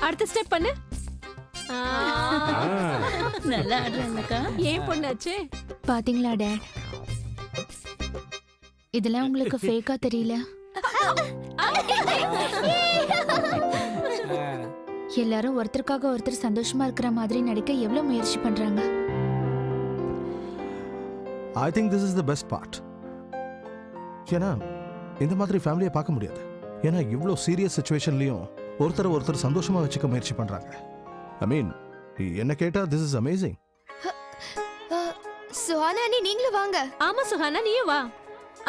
அடுத்த ஸ்டெப் பண்ணு. நல்லா ஆடுறாங்கக்கா. ஏன் பொண்ணாச்சு? பாத்தீங்களா டாட், இதெல்லாம் உங்களுக்கு ஃபேக்கா தெரியல? எல்லாரும் ஒருத்தருக்காக ஒருத்தர் சந்தோஷமா இருக்கிற மாதிரி நடிக்க எவ்வளவு முயற்சி பண்றாங்க. I think this is the best part. ஏன்னா இந்த மாதிரி ஃபேமிலியை பார்க்க முடியாது. ஏன்னா இவ்வளோ சீரியஸ் சுச்சுவேஷன்லையும் ஒருத்தர் சந்தோஷமா வச்சுக்க முயற்சி பண்றாங்க. ஐ மீன், என்ன கேட்டா திஸ் இஸ் அமேசிங். சுஹானா அண்ணி நீங்களும் வாங்க. ஆமா சுஹானா, நீயும் வா.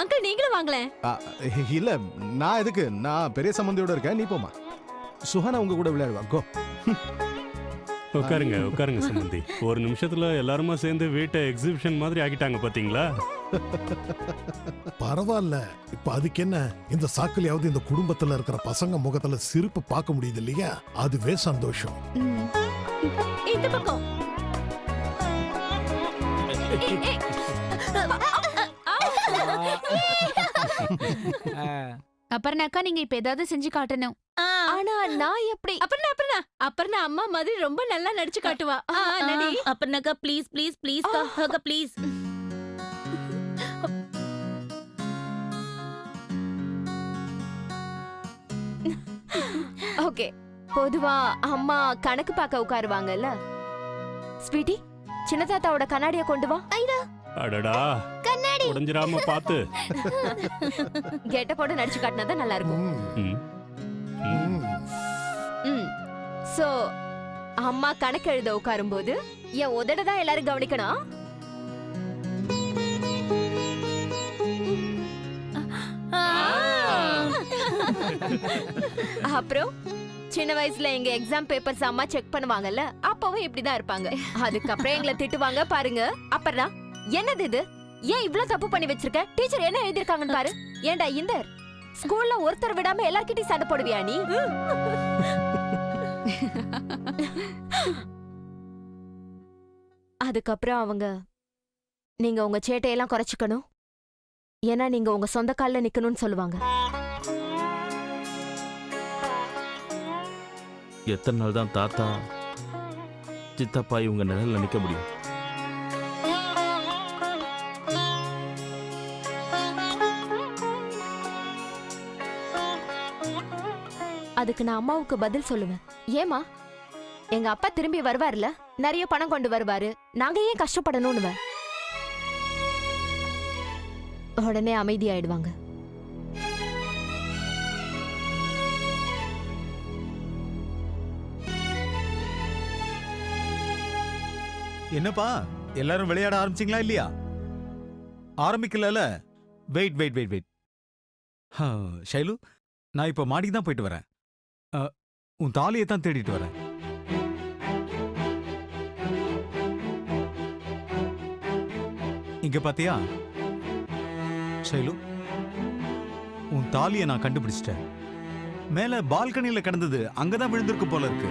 அங்கிள் நீங்களும் வாங்களேன். இல்ல, நான் எதுக்கு? நான் பெரிய சம்பந்தியோட இருக்கேன், நீ போமா. சுஹானா உங்க கூட விளையாடுவா. கோ. உட்காருங்க உட்காருங்க சம்பந்தி. ஒரு நிமிஷத்துல எல்லாருமா சேர்ந்து வீட்டை எக்ஸிபிஷன் மாதிரி ஆக்கிட்டாங்க பாத்தீங்களா? பரவாயில்ல. இப்ப அதுக்கு என்ன, இந்த சாக்குலயாவது இந்த குடும்பத்துல இருக்கிற பசங்க முகத்துல சிரிப்பு பார்க்க முடியுது இல்லையா? அதுவே சந்தோஷம். இந்த பக்கம். அப்புறம்னாக்கா நீங்க இப்ப ஏதாவது செஞ்சு காட்டணும். ஆனா நான் எப்படி? அப்புறம் அம்மா மாதிரி ரொம்ப நல்லா நடிச்சு காட்டுவா. நடி. அப்பனாக்கா ப்ளீஸ் ப்ளீஸ் ப்ளீஸ் அக்கா ப்ளீஸ். ஓகே, பொதுவா அம்மா கணக்கு பார்க்க உட்காருவாங்கல்ல. ஸ்வீட்டி, சின்ன தாத்தாவோட கண்ணாடியை கொண்டு வா. அடடா, கண்ணாடி உடைஞ்சிராம பாத்து. கெட்ட போட்டு நடிச்சு காட்டினா நல்லா இருக்கும். சோ அம்மா கணக்கு எழுத உட்காரும் போது என் உதட தான் எல்லாரும் கவனிக்கணும். அப்புறம் சின்ன வயசுல எங்க எக்ஸாம் பேப்பர்ஸ் அம்மா செக் பண்ணுவாங்கல்ல, அப்பவும் இப்படிதான் இருப்பாங்க. அதுக்கப்புறம் எங்களை திட்டுவாங்க பாருங்க. அப்புறம் என்னது இது, ஏன் இவ்ளோ தப்பு பண்ணி வச்சிருக்க, டீச்சர் என்ன எழுதிருக்காங்கன்னு பாரு. ஏண்டா இந்த ஸ்கூல்ல ஒருத்தர் விடாம எல்லார்கிட்டயும் சண்டை போடுவியா நீ? அதுக்கப்புறம் அவங்க, நீங்க உங்க சேட்டையெல்லாம் குறைச்சுக்கணும், ஏன்னா நீங்க உங்க சொந்த கால்ல நிக்கணும்னு சொல்லுவாங்க. எத்தனை நாள் தான் தாத்தா சித்தப்பா இவங்க நிழல்ல நிக்க முடியும்? அதுக்கு நான் அம்மாவுக்கு பதில் சொல்லுவேன். ஏமா, எங்க அப்பா திரும்பி வருவார்ல, நிறைய பணம் கொண்டு வருவாரு, நாங்க ஏன் கஷ்டப்படணும்னு. உடனே அமைதியாயிடுவாங்க. என்னப்பா எல்லாரும் விளையாட ஆரம்பிச்சிங்களா இல்லையா? ஆரம்பிக்கல. Wait wait wait wait. Shailu, நான் இப்போ மாடிக்கு தான் போயிட்டு வரேன். உன் தாலியை தான் தேடிட்டு வரேன். இங்க பாத்தியா ஷைலு, உன் தாலியை நான் கண்டுபிடிச்சிட்டேன். மேல பால்கனியில கிடந்தது, அங்கதான் விழுந்திருக்கு போல இருக்கு.